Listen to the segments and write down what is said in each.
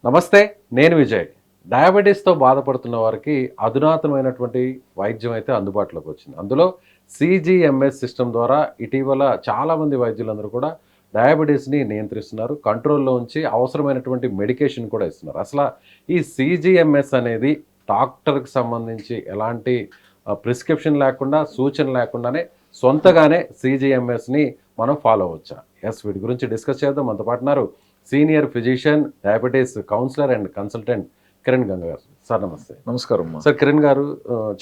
నమస్తే, నేను విజయ్. డయాబెటీస్తో బాధపడుతున్న వారికి అధునాతనమైనటువంటి వైద్యం అయితే అందుబాటులోకి వచ్చింది. అందులో CGMS సిస్టమ్ ద్వారా ఇటీవల చాలామంది వైద్యులందరూ కూడా డయాబెటీస్ని నియంత్రిస్తున్నారు. కంట్రోల్లో ఉంచి అవసరమైనటువంటి మెడికేషన్ కూడా ఇస్తున్నారు. అసలు ఈ CGMS అనేది డాక్టర్కి సంబంధించి ఎలాంటి ప్రిస్క్రిప్షన్ లేకుండా, సూచన లేకుండానే సొంతగానే CGMSని మనం ఫాలో అవ్వచ్చా? వీటి గురించి డిస్కస్ చేద్దాం. మనతో పాటున్నారు senior physician, diabetes counsellor and consultant Kiran Ganga గారు. సార్ నమస్తే. నమస్కారం సార్. కిరణ్ గారు,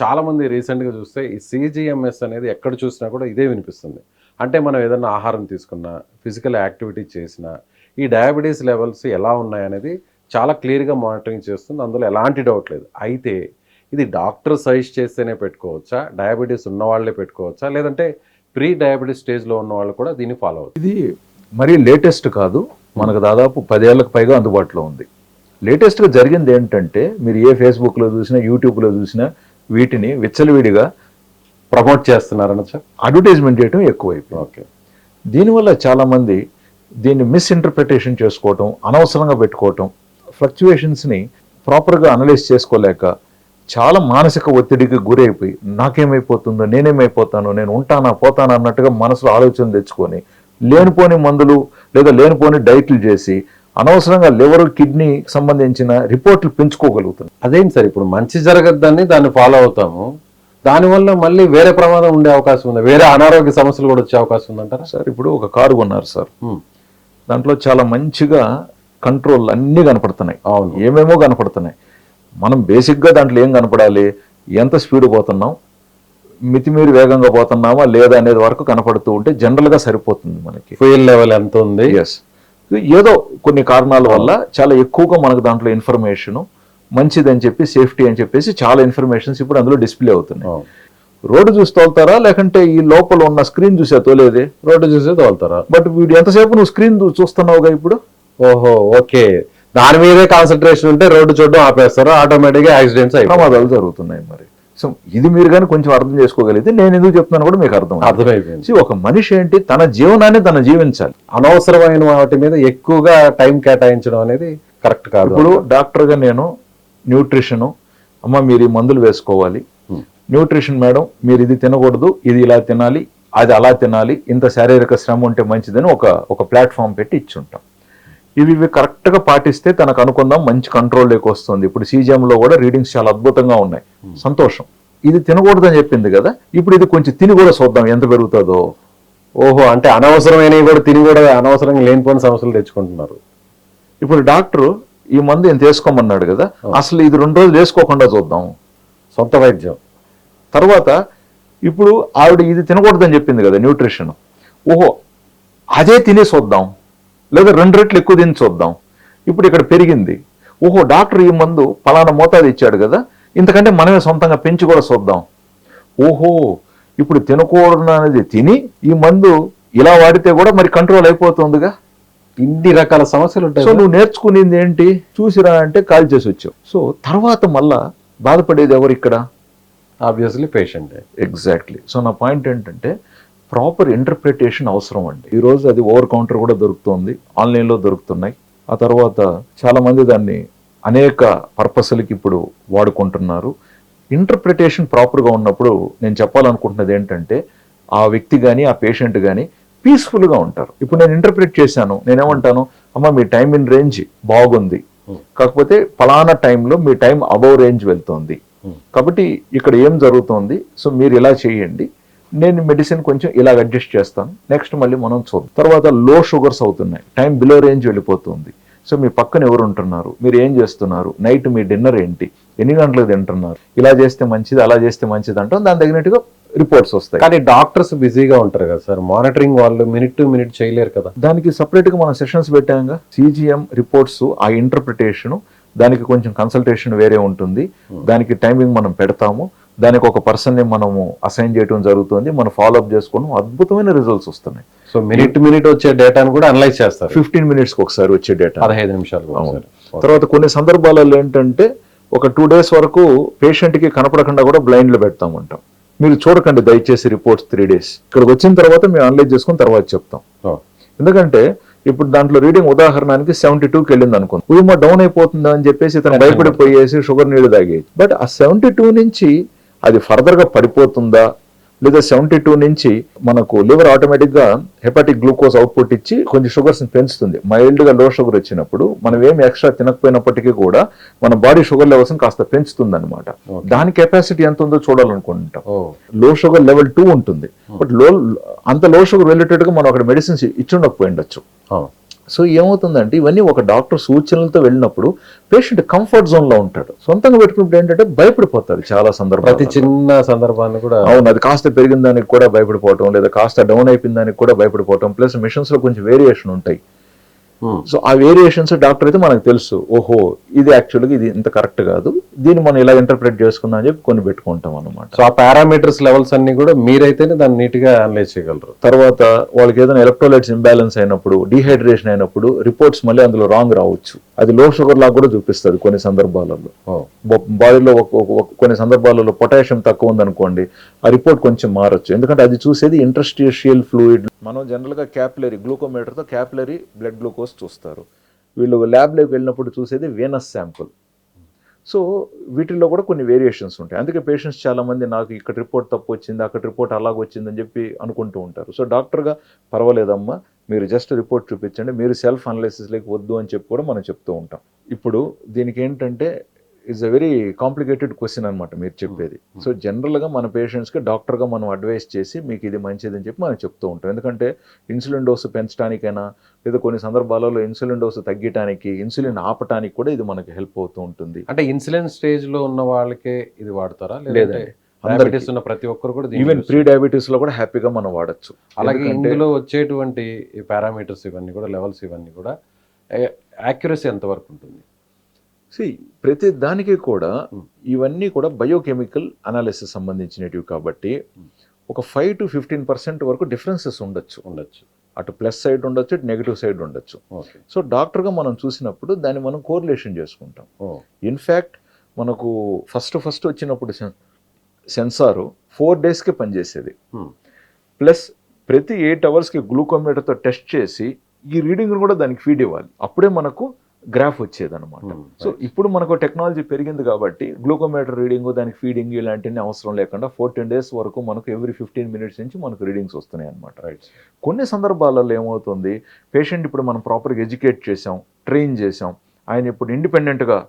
చాలామంది రీసెంట్గా చూస్తే ఈ CGMS అనేది ఎక్కడ చూసినా కూడా ఇదే వినిపిస్తుంది. అంటే మనం ఏదైనా ఆహారం తీసుకున్నా, ఫిజికల్ యాక్టివిటీ చేసినా ఈ డయాబెటీస్ లెవెల్స్ ఎలా ఉన్నాయనేది చాలా క్లియర్గా మానిటరింగ్ చేస్తుంది. అందులో ఎలాంటి డౌట్ లేదు. అయితే ఇది డాక్టర్ సజెస్ట్ చేస్తేనే పెట్టుకోవచ్చా, డయాబెటీస్ ఉన్న వాళ్ళే పెట్టుకోవచ్చా, లేదంటే ప్రీ డయాబెటీస్ స్టేజ్లో ఉన్న వాళ్ళు కూడా దీన్ని ఫాలో అవ్వచ్చు? ఇది మరీ లేటెస్ట్ కాదు, మనకు దాదాపు 10 ఏళ్లకు పైగా అందుబాటులో ఉంది. లేటెస్ట్గా జరిగింది ఏంటంటే, మీరు ఏ ఫేస్బుక్లో చూసినా, యూట్యూబ్లో చూసినా వీటిని విచ్చలవిడిగా ప్రమోట్ చేస్తున్నారని సార్, అడ్వర్టైజ్మెంట్ చేయడం ఎక్కువైపోయింది. ఓకే. దీనివల్ల చాలామంది దీన్ని మిస్ఇంటర్ప్రిటేషన్ చేసుకోవటం, అనవసరంగా పెట్టుకోవటం, ఫ్లక్చువేషన్స్ని ప్రాపర్గా అనలైజ్ చేసుకోలేక చాలా మానసిక ఒత్తిడికి గురైపోయి నాకేమైపోతుందో, నేనేమైపోతాను, నేను ఉంటానా పోతానా అన్నట్టుగా మనసులో ఆలోచన తెచ్చుకొని లేనిపోని మందులు లేదా లేనిపోని డైట్లు చేసి అనవసరంగా లివర్, కిడ్నీ సంబంధించిన రిపోర్ట్లు పెంచుకోగలుగుతుంది. అదేం సార్, ఇప్పుడు మంచి జరగద్దని దాన్ని ఫాలో అవుతాము, దానివల్ల మళ్ళీ వేరే ప్రమాదం ఉండే అవకాశం ఉంది, వేరే అనారోగ్య సమస్యలు కూడా వచ్చే అవకాశం ఉందంటారా? సార్, ఇప్పుడు ఒక కారు కొన్నారు సార్, దాంట్లో చాలా మంచిగా కంట్రోల్ అన్నీ కనపడుతున్నాయి. అవును, ఏమేమో కనపడుతున్నాయి. మనం బేసిక్గా దాంట్లో ఏం కనపడాలి, ఎంత స్పీడ్ పోతున్నాం, మితిమీరి వేగంగా పోతున్నామా లేదా అనేది వరకు కనపడుతూ ఉంటే జనరల్గా సరిపోతుంది మనకి. ఫ్యూయల్ లెవెల్ ఎంత ఉంది, ఎస్. ఏదో కొన్ని కారణాల వల్ల చాలా ఎక్కువగా మనకు దాంట్లో ఇన్ఫర్మేషన్ మంచిదని చెప్పి, సేఫ్టీ అని చెప్పేసి చాలా ఇన్ఫర్మేషన్స్ ఇప్పుడు అందులో డిస్ప్లే అవుతున్నాయి. రోడ్డు చూసి తోలుతారా, లేకంటే ఈ లోపల ఉన్న స్క్రీన్ చూసే తోలేదే? రోడ్డు చూసే తోలుతారా? బట్ వీడు ఎంతసేపు నువ్వు స్క్రీన్ చూస్తున్నావుగా ఇప్పుడు. ఓహో, ఓకే. దాని మీదే కాన్సన్ట్రేషన్ ఉంటే రోడ్డు చూడడం ఆపేస్తారు, ఆటోమేటిక్గా యాక్సిడెంట్స్ ప్రమాదాలు జరుగుతున్నాయి. మరి సో ఇది మీరు కానీ కొంచెం అర్థం చేసుకోగలిగితే నేను ఎందుకు చెప్తున్నాను కూడా మీకు అర్థమైపోయింది. ఒక మనిషి ఏంటి, తన జీవనాన్ని తన జీవించాలి. అనవసరమైన వాటి మీద ఎక్కువగా టైం కేటాయించడం అనేది కరెక్ట్ కాదు. ఇప్పుడు డాక్టర్గా నేను న్యూట్రిషను, అమ్మ మీరు ఈ మందులు వేసుకోవాలి, న్యూట్రిషన్ మేడం మీరు ఇది తినకూడదు, ఇది ఇలా తినాలి, అది అలా తినాలి, ఇంత శారీరక శ్రమ ఉంటే మంచిదని ఒక ప్లాట్ఫామ్ పెట్టి ఇచ్చుంటాం. ఇవి కరెక్ట్గా పాటిస్తే తనకు అనుకుందాం మంచి కంట్రోల్లోకి వస్తుంది. ఇప్పుడు CGM-లో కూడా రీడింగ్స్ చాలా అద్భుతంగా ఉన్నాయి. సంతోషం. ఇది తినకూడదని చెప్పింది కదా, ఇప్పుడు ఇది కొంచెం తిని కూడా చూద్దాం ఎంత పెరుగుతుందో. ఓహో, అంటే అనవసరమైనవి కూడా తిని కూడా అనవసరంగా లేనిపోయిన సమస్యలు తెచ్చుకుంటున్నారు. ఇప్పుడు డాక్టర్ ఈ మందు ఎంత వేసుకోమన్నాడు కదా, అసలు ఇది 2 రోజులు వేసుకోకుండా చూద్దాం. సొంత వైద్యం. తర్వాత ఇప్పుడు ఆవిడ ఇది తినకూడదని చెప్పింది కదా న్యూట్రిషన్, ఓహో అదే తినే చూద్దాం, లేదా 2 రెట్లు ఎక్కువ తిని చూద్దాం. ఇప్పుడు ఇక్కడ పెరిగింది, ఓహో డాక్టర్ ఈ మందు పలానా మోతాదు ఇచ్చాడు కదా, ఇంతకంటే మనమే సొంతంగా పెంచి కూడా చూద్దాం. ఓహో ఇప్పుడు తినకూడదు అనేది తిని ఈ మందు ఇలా వాడితే కూడా మరి కంట్రోల్ అయిపోతుందిగా. ఇన్ని రకాల సమస్యలు ఉంటాయి. సో నువ్వు నేర్చుకునేది ఏంటి, చూసిరా అంటే కాల్ చేసి వచ్చావు. సో తర్వాత మళ్ళా బాధపడేది ఎవరు ఇక్కడ? Obviously patient. ఎగ్జాక్ట్లీ. సో నా పాయింట్ ఏంటంటే ప్రాపర్ ఇంటర్ప్రిటేషన్ అవసరం అండి. ఈరోజు అది ఓవర్ కౌంటర్ కూడా దొరుకుతుంది, ఆన్లైన్లో దొరుకుతున్నాయి. ఆ తర్వాత చాలామంది దాన్ని అనేక పర్పస్లకి ఇప్పుడు వాడుకుంటున్నారు. ఇంటర్ప్రిటేషన్ ప్రాపర్గా ఉన్నప్పుడు నేను చెప్పాలనుకుంటున్నది ఏంటంటే ఆ వ్యక్తి కానీ ఆ పేషెంట్ కానీ పీస్ఫుల్గా ఉంటారు. ఇప్పుడు నేను ఇంటర్ప్రిట్ చేశాను, నేనేమంటాను, అమ్మ మీ టైం ఇన్ రేంజ్ బాగుంది, కాకపోతే ఫలానా టైంలో మీ టైం అబౌవ్ రేంజ్ వెళ్తుంది, కాబట్టి ఇక్కడ ఏం జరుగుతుంది, సో మీరు ఇలా చేయండి, నేను మెడిసిన్ కొంచెం ఇలా అడ్జస్ట్ చేస్తాను, నెక్స్ట్ మళ్ళీ మనం చూద్దాం. తర్వాత లో షుగర్స్ అవుతున్నాయి, టైం బిలో రేంజ్ వెళ్ళిపోతుంది. సో మీ పక్కన ఎవరు ఉంటున్నారు, మీరు ఏం చేస్తున్నారు, నైట్ మీ డిన్నర్ ఏంటి, ఎన్ని గంటలకు తింటున్నారు, ఇలా చేస్తే మంచిది అలా చేస్తే మంచిది అంటాం, దాని తగినట్టుగా రిపోర్ట్స్ వస్తాయి. కానీ డాక్టర్స్ బిజీగా ఉంటారు కదా సార్, మానిటరింగ్ వాళ్ళు మినిట్ టు మినిట్ చేయలేరు కదా. దానికి సపరేట్గా మనం సెషన్స్ పెట్టాంగా. CGM రిపోర్ట్స్, ఆ ఇంటర్ప్రిటేషను, దానికి కొంచెం కన్సల్టేషన్ వేరే ఉంటుంది, దానికి టైమింగ్ మనం పెడతాము, దానికి ఒక పర్సన్ని మనము అసైన్ చేయడం జరుగుతుంది, మనం ఫాలోఅప్ చేసుకోవడం, అద్భుతమైన రిజల్ట్స్ వస్తున్నాయి. సో మినిట్ మినిట్ వచ్చే డేటాను కూడా అనలైజ్ చేస్తారు. 15 minutes ఒకసారి వచ్చే డేటా, 15 నిమిషాలు. తర్వాత కొన్ని సందర్భాలలో ఏంటంటే ఒక 2 days వరకు పేషెంట్కి కనపడకుండా కూడా బ్లైండ్లో పెడతామంటాం. మీరు చూడకండి దయచేసి రిపోర్ట్స్ 3 days, ఇక్కడికి వచ్చిన తర్వాత మేము అనలైజ్ చేసుకుని తర్వాత చెప్తాం. ఎందుకంటే ఇప్పుడు దాంట్లో రీడింగ్ ఉదాహరణకి 72కి వెళ్ళింది అనుకో, ఉమా డౌన్ అయిపోతుందా అని చెప్పేసి ఇతను భయపడిపోయేసి షుగర్ నీళ్లు తాగేది. బట్ ఆ 72 నుంచి అది ఫర్దర్ గా పడిపోతుందా, లేదా 72 నుంచి మనకు లివర్ ఆటోమేటిక్ గా హెపాటిక్ గ్లూకోజ్ అవుట్పుట్ ఇచ్చి కొంచెం షుగర్స్ పెంచుతుంది. మైల్డ్ గా లో షుగర్ వచ్చినప్పుడు మనం ఏం ఎక్స్ట్రా తినకపోయినప్పటికీ కూడా మన బాడీ షుగర్ లెవెల్స్ కాస్త పెంచుతుంది అనమాట. దాని కెపాసిటీ ఎంత ఉందో చూడాలనుకుంటాం. లో షుగర్ లెవెల్ 2 ఉంటుంది, బట్ అంత లో షుగర్ రిలేటెడ్ గా మనం అక్కడ మెడిసిన్స్ ఇచ్చుండకపోయి ఉండొచ్చు. సో ఏమవుతుందంటే ఇవన్నీ ఒక డాక్టర్ సూచనలతో వెళ్ళినప్పుడు పేషెంట్ కంఫర్ట్ జోన్ లో ఉంటాడు. సొంతంగా పెట్టుకున్నప్పుడు ఏంటంటే భయపడిపోతారు చాలా సందర్భాలు. ప్రతి చిన్న సందర్భాన్ని కూడా అవును, అది కాస్త పెరిగిన దానికి కూడా భయపడిపోవటం, లేదా కాస్త డౌన్ అయిపోయిన దానికి కూడా భయపడిపోవటం, ప్లస్ మిషన్స్ లో కొంచెం వేరియేషన్ ఉంటాయి. సో ఆ వేరియేషన్స్ డాక్టర్ అయితే మనకు తెలుసు, ఓహో ఇది యాక్చువల్గా ఇది ఇంత కరెక్ట్ కాదు, దీన్ని మనం ఇలా ఇంటర్ప్రిట్ చేసుకుందాం అని చెప్పి కొన్ని పెట్టుకుంటాం అనమాట. సో ఆ పారామీటర్స్ లెవెల్స్ అన్ని కూడా మీరైతేనే దాన్ని నీట్ గా అనలైజ్ చేయగలరు. తర్వాత వాళ్ళకి ఏదైనా ఎలక్ట్రోలైట్స్ ఇంబ్యాలెన్స్ అయినప్పుడు, డిహైడ్రేషన్ అయినప్పుడు రిపోర్ట్స్ మళ్ళీ అందులో రాంగ్ రావచ్చు. అది లో షుగర్ లాగా కూడా చూపిస్తుంది కొన్ని సందర్భాలలో. బాడీలో కొన్ని సందర్భాలలో పొటాషియం తక్కువ ఉందనుకోండి, ఆ రిపోర్ట్ కొంచెం మారచ్చు. ఎందుకంటే అది చూసేది ఇంటర్స్టిషియల్ ఫ్లూయిడ్. మనం జనరల్ గా క్యాపిలరీ గ్లూకోమీటర్ తో క్యాపిలరీ బ్లడ్ గ్లూకోజ్ చూస్తారు. వీళ్ళు ల్యాబ్లోకి వెళ్ళినప్పుడు చూసేది వేనస్ శాంపుల్. సో వీటిల్లో కూడా కొన్ని వేరియేషన్స్ ఉంటాయి. అందుకే పేషెంట్స్ చాలా మంది నాకు ఇక్కడ రిపోర్ట్ తప్పు వచ్చింది, అక్కడ రిపోర్ట్ అలాగ వచ్చిందని చెప్పి అనుకుంటూ ఉంటారు. సో డాక్టర్గా పర్వాలేదమ్మా, మీరు జస్ట్ రిపోర్ట్ చూపించండి, మీరు సెల్ఫ్ అనాలిసిస్లోకి వద్దు అని చెప్పి కూడా మనం చెప్తూ ఉంటాం. ఇప్పుడు దీనికి ఏంటంటే it's a very complicated question అనమాట మీరు చెప్పేది. సో జనరల్గా మన పేషెంట్స్కి డాక్టర్గా మనం అడ్వైస్ చేసి మీకు ఇది మంచిదని చెప్పి మనం చెప్తూ ఉంటాం. ఎందుకంటే ఇన్సులిన్ డోసు పెంచడానికైనా, లేదా కొన్ని సందర్భాలలో ఇన్సులిన్ డోసు తగ్గటానికి, ఇన్సులిన్ ఆపటానికి కూడా ఇది మనకి హెల్ప్ అవుతూ ఉంటుంది. అంటే ఇన్సులిన్ స్టేజ్ లో ఉన్న వాళ్ళకే ఇది వాడతారా, లేదంటే డయాబెటీస్ ఉన్న ప్రతి ఒక్కరు కూడా ఈవెన్ ప్రీ డయాబెటీస్ లో కూడా హ్యాపీగా మనం వాడచ్చు. అలాగే ఇందులో వచ్చేటువంటి పారామీటర్స్ ఇవన్నీ కూడా, లెవెల్స్ ఇవన్నీ కూడా యాక్యురసీ ఎంత వరకు ఉంటుంది? ప్రతి దానికి కూడా ఇవన్నీ కూడా బయోకెమికల్ అనాలిసిస్ సంబంధించినవి కాబట్టి ఒక 5 to 15% వరకు డిఫరెన్సెస్ ఉండొచ్చు. అటు ప్లస్ సైడ్ ఉండొచ్చు, ఇటు నెగిటివ్ సైడ్ ఉండొచ్చు. సో డాక్టర్గా మనం చూసినప్పుడు దాన్ని మనం కోరిలేషన్ చేసుకుంటాం. ఇన్ఫ్యాక్ట్ మనకు ఫస్ట్ వచ్చినప్పుడు సెన్సారు 4 daysకే పనిచేసేది. ప్లస్ ప్రతి 8 hours గ్లూకోమీటర్తో టెస్ట్ చేసి ఈ రీడింగ్ కూడా దానికి ఫీడ్ ఇవ్వాలి, అప్పుడే మనకు గ్రాఫ్ వచ్చేది అనమాట. సో ఇప్పుడు మనకు టెక్నాలజీ పెరిగింది కాబట్టి గ్లూకోమీటర్ రీడింగ్, దానికి ఫీడింగ్ ఇలాంటివన్నీ అవసరం లేకుండా 14 days వరకు మనకు ఎవ్రీ 15 minutes నుంచి మనకు రీడింగ్స్ వస్తున్నాయి అనమాట. కొన్ని సందర్భాలలో ఏమవుతుంది, పేషెంట్ ఇప్పుడు మనం ప్రాపర్గా ఎడ్యుకేట్ చేసాం, ట్రైన్ చేసాం, ఆయన ఇప్పుడు ఇండిపెండెంట్గా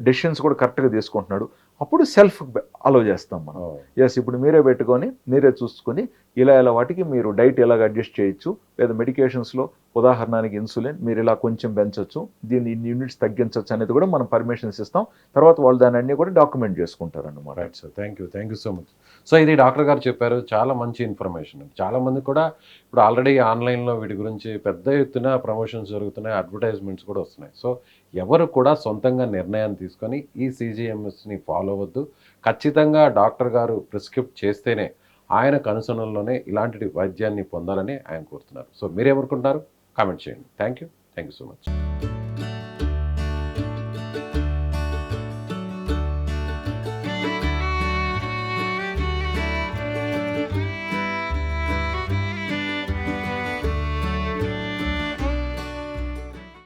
డెసిషన్స్ కూడా కరెక్ట్గా తీసుకుంటున్నాడు, అప్పుడు సెల్ఫ్ అలో చేస్తాం మనం. ఎస్, ఇప్పుడు మీరే పెట్టుకొని మీరే చూసుకొని ఇలా వాటికి మీరు డైట్ ఎలాగ అడ్జస్ట్ చేయొచ్చు, లేదా మెడికేషన్స్లో ఉదాహరణకి ఇన్సులిన్ మీరు ఇలా కొంచెం పెంచవచ్చు, దీన్ని ఇన్ని యూనిట్స్ తగ్గించవచ్చు అనేది కూడా మనం పర్మిషన్స్ ఇస్తాం. తర్వాత వాళ్ళు దాన్ని అన్నీ కూడా డాక్యుమెంట్ చేసుకుంటారు అన్నమాట. Right sir, thank you so much. So ఇది డాక్టర్ గారు చెప్పారు, చాలా మంచి ఇన్ఫర్మేషన్. చాలామంది కూడా ఇప్పుడు ఆల్రెడీ ఆన్లైన్లో వీటి గురించి పెద్ద ఎత్తున ప్రమోషన్స్ జరుగుతున్నాయి, అడ్వర్టైజ్మెంట్స్ కూడా వస్తున్నాయి. సో ఎవరు కూడా సొంతంగా నిర్ణయాన్ని తీసుకొని ఈ CGMSని ఫాలో అవ్వద్దు. ఖచ్చితంగా డాక్టర్ గారు ప్రిస్క్రిప్ట్ చేస్తేనే, ఆయన కనుసనల్లోనే ఇలాంటి వైద్యాన్ని పొందాలని ఆయన కోరుతున్నారు. సో మీరేమనుకుంటున్నారు? కామెంట్ చేయండి. Thank you so much.